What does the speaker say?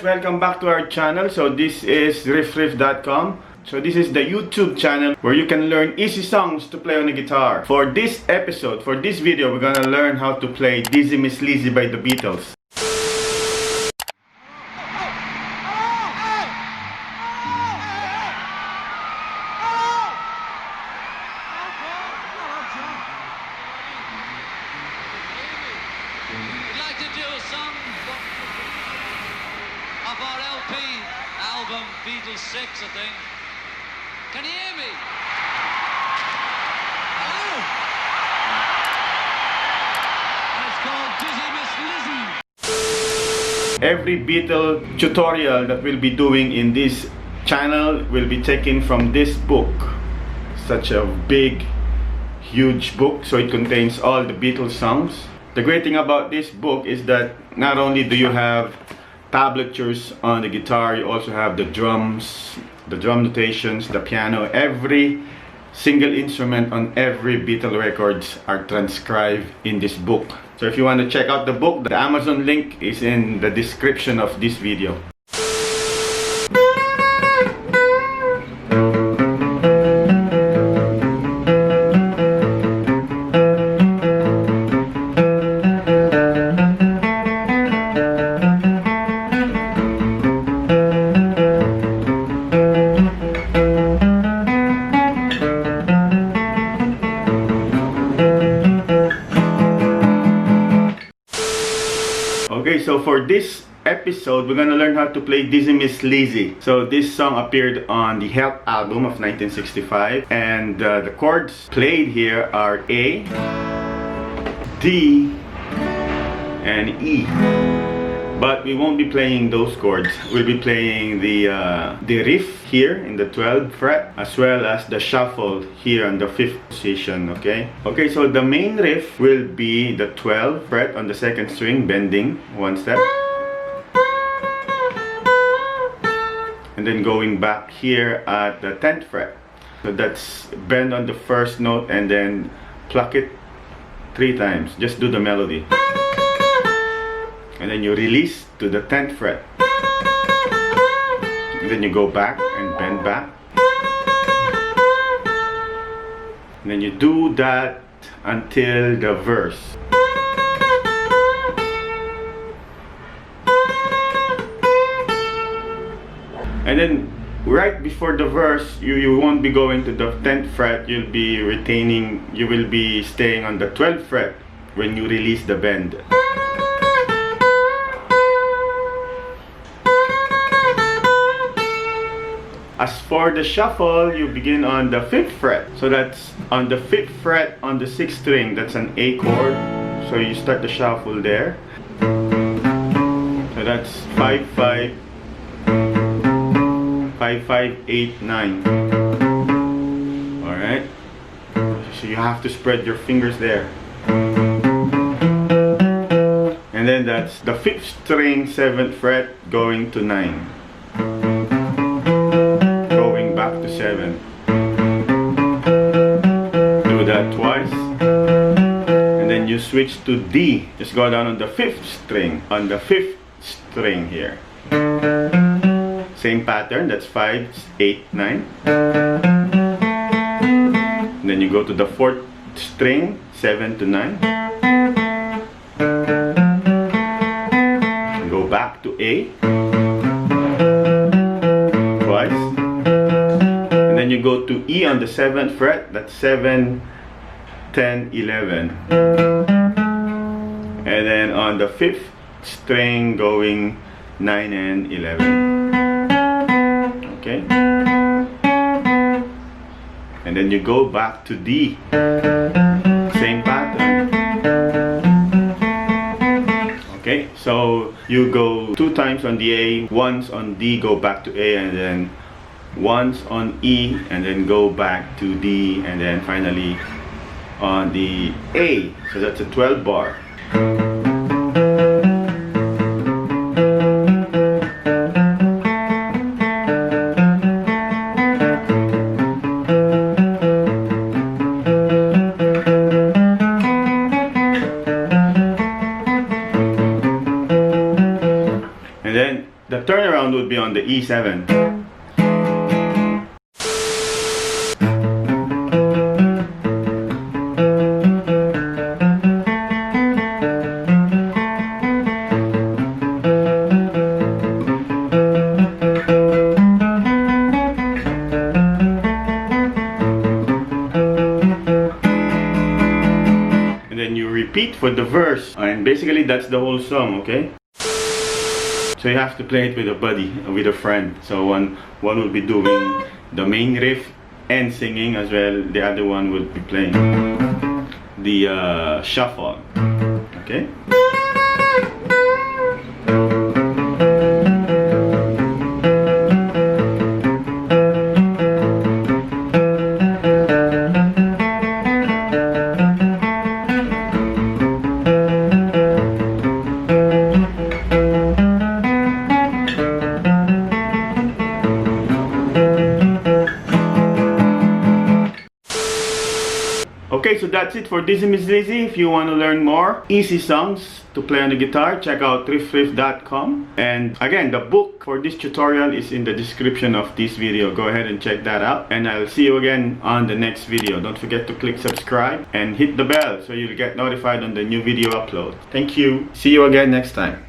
welcome back to our channel. So this is riff.com. So this is the YouTube channel where you can learn easy songs to play on the guitar. For this episode, for this video, we're gonna learn how to play Dizzy Miss Lizzy by the Beatles. We'd like to do a song of our LP album, Beatles 6, I think. Can you hear me? Hello? And it's called Dizzy Miss Lizzy. Every Beatle tutorial that we'll be doing in this channel will be taken from this book. Such a big, huge book, so it contains all the Beatles songs. The great thing about this book is that not only do you have tablatures on the guitar, you also have the drums, the drum notations, the piano. Every single instrument on every Beatle records are transcribed in this book. So if you want to check out the book, the Amazon link is in the description of this video. Okay, so for this episode, we're gonna learn how to play Dizzy Miss Lizzy. So this song appeared on the Help album of 1965, and the chords played here are A, D, and E. But we won't be playing those chords. We'll be playing the riff here in the 12th fret, as well as the shuffle here on the 5th position, okay? Okay, so the main riff will be the 12th fret on the 2nd string, bending one step. And then going back here at the 10th fret. So that's bend on the first note and then pluck it 3 times. Just do the melody. And then you release to the 10th fret. And then you go back and bend back. And then you do that until the verse. And then right before the verse, you won't be going to the 10th fret. You'll be retaining, you will be staying on the 12th fret when you release the bend. As for the shuffle, you begin on the 5th fret. So that's on the 5th fret on the 6th string. That's an A chord. So you start the shuffle there. So that's 5, 5, 5, 5, 8, 9. Alright? So you have to spread your fingers there. And then that's the 5th string, 7th fret, going to 9. Back to 7. Do that twice. And then you switch to D. Just go down on the 5th string. On the 5th string here. Same pattern. That's 5, 8, 9. And then you go to the 4th string. 7 to 9. And go back to A. Twice. Then you go to E on the 7th fret. That's 7, 10, 11. And then on the 5th string, going 9 and 11. Okay? And then you go back to D. Same pattern. Okay? So you go 2 times on the A, once on D, go back to A, and then once on E, and then go back to D, and then finally on the A. So that's a 12 bar. would be on the E7. And then you repeat for the verse, and basically that's the whole song, okay? So you have to play it with a buddy, with a friend. So one will be doing the main riff and singing as well. The other one will be playing the shuffle, okay? Okay, so that's it for Dizzy Miss Lizzy. If you want to learn more easy songs to play on the guitar, check out riff.com. And again, the book for this tutorial is in the description of this video. Go ahead and check that out. And I'll see you again on the next video. Don't forget to click subscribe and hit the bell so you'll get notified on the new video upload. Thank you. See you again next time.